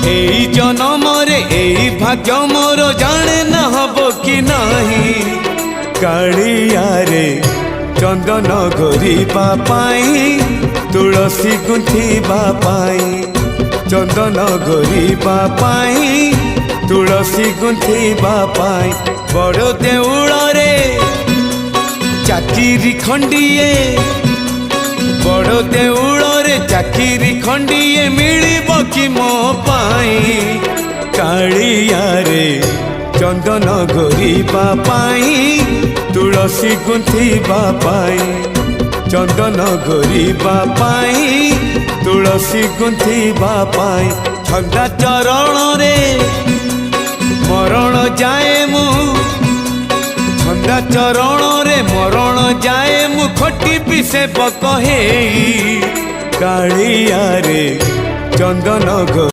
एई जन्म रे एई भाग्य मोर जाने न हबो कि नाही कालिया रे चंदन घोरिबा पाई तुलसी गुंथिबा पाई चंदन घोरिबा पाई तुलसी गुंथिबा पाई बड़ देउल रे चाकिरी खंडिए बड़ देउल रे चाकिरी खंडिए मिलिब कि मो पाई कालिया रे चंदन घोरिबा पाई तुलसी गुंथिबा पाई चंदन घोरिबा पाई तुलसी गुंथिबा पाई छंदा चरण रे मरण जाए मु छंदा चरण रे मरण जाए मु खटी पिसे बकहे कालिया रे चंदन